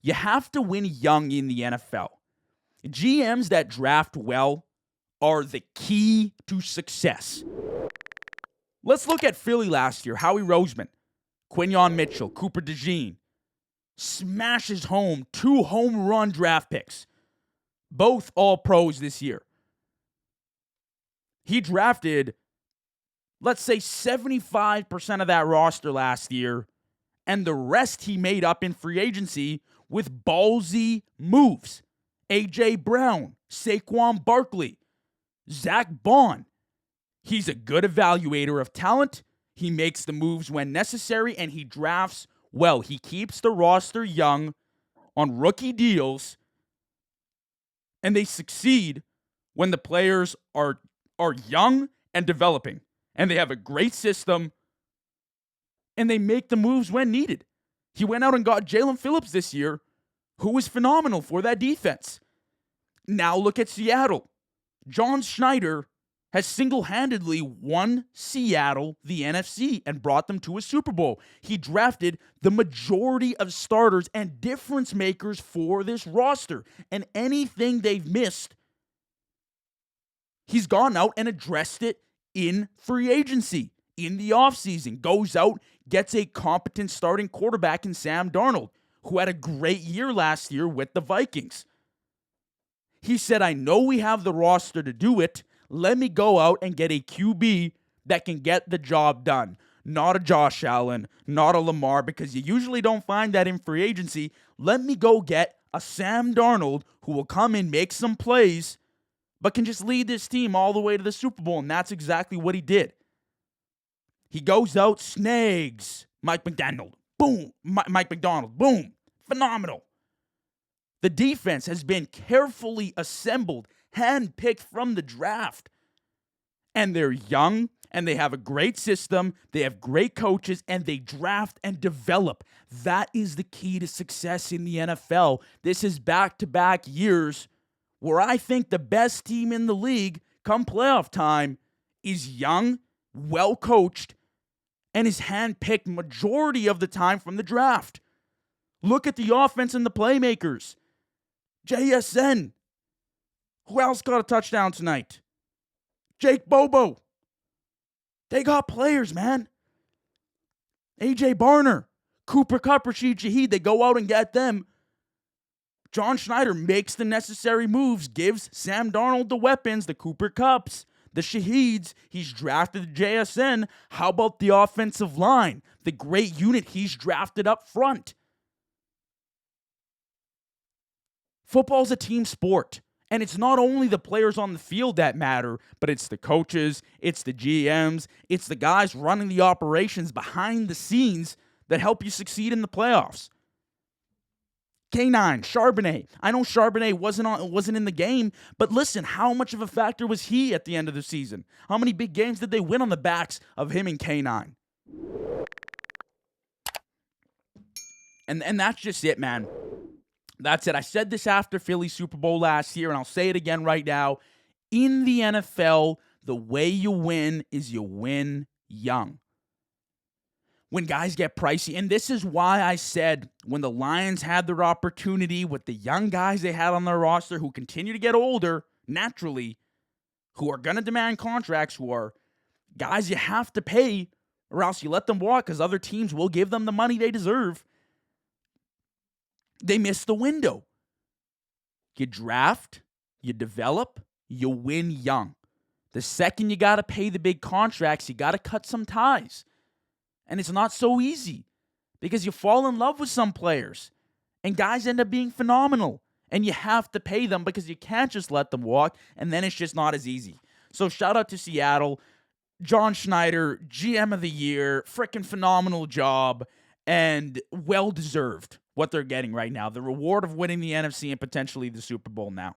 You have to win young in the NFL. GMs that draft well are the key to success. Let's look at Philly last year. Howie Roseman, Quinyon Mitchell, Cooper DeJean smashes home 2 home run draft picks, both all pros this year. He drafted, let's say, 75% of that roster last year, and the rest he made up in free agency with ballsy moves. A.J. Brown, Saquon Barkley, Zach Baun. He's a good evaluator of talent. He makes the moves when necessary, and he drafts well. He keeps the roster young on rookie deals, and they succeed when the players are young and developing, and they have a great system, and they make the moves when needed. He went out and got Jalen Phillips this year, who was phenomenal for that defense. Now look at Seattle. John Schneider has single-handedly won Seattle the NFC and brought them to a Super Bowl. He drafted the majority of starters and difference makers for this roster. And anything they've missed, he's gone out and addressed it in free agency, in the offseason. Goes out, gets a competent starting quarterback in Sam Darnold, who had a great year last year with the Vikings. He said, I know we have the roster to do it. Let me go out and get a QB that can get the job done. Not a Josh Allen, not a Lamar, because you usually don't find that in free agency. Let me go get a Sam Darnold who will come in, make some plays, but can just lead this team all the way to the Super Bowl, and that's exactly what he did. He goes out, snags Mike Macdonald. Boom. Mike Macdonald. Boom. Phenomenal. The defense has been carefully assembled, handpicked from the draft. And they're young, and they have a great system, they have great coaches, and they draft and develop. That is the key to success in the NFL. This is back-to-back years where I think the best team in the league, come playoff time, is young, well-coached, and is handpicked majority of the time from the draft. Look at the offense and the playmakers. JSN. Who else got a touchdown tonight? Jake Bobo. They got players, man. AJ Barner, Cooper Kupp, Rashid Shaheed. They go out and get them. John Schneider makes the necessary moves, gives Sam Darnold the weapons, the Cooper Kupps, the Shaheeds. He's drafted the JSN. How about the offensive line? The great unit he's drafted up front. Football's a team sport. And it's not only the players on the field that matter, but it's the coaches, it's the GMs, it's the guys running the operations behind the scenes that help you succeed in the playoffs. K9, Charbonnet. I know Charbonnet wasn't in the game, but listen, how much of a factor was he at the end of the season? How many big games did they win on the backs of him and K9? And that's just it, man. That's it. I said this after Philly's Super Bowl last year, and I'll say it again right now. In the NFL, the way you win is you win young. When guys get pricey, and this is why I said when the Lions had their opportunity with the young guys they had on their roster who continue to get older, naturally, who are going to demand contracts, who are guys you have to pay, or else you let them walk because other teams will give them the money they deserve. They missed the window. You draft, you develop, you win young. The second you got to pay the big contracts, you got to cut some ties. And it's not so easy because you fall in love with some players and guys end up being phenomenal. And you have to pay them because you can't just let them walk, and then it's just not as easy. So shout out to Seattle. John Schneider, GM of the year, freaking phenomenal job, and well-deserved what they're getting right now. The reward of winning the NFC and potentially the Super Bowl now.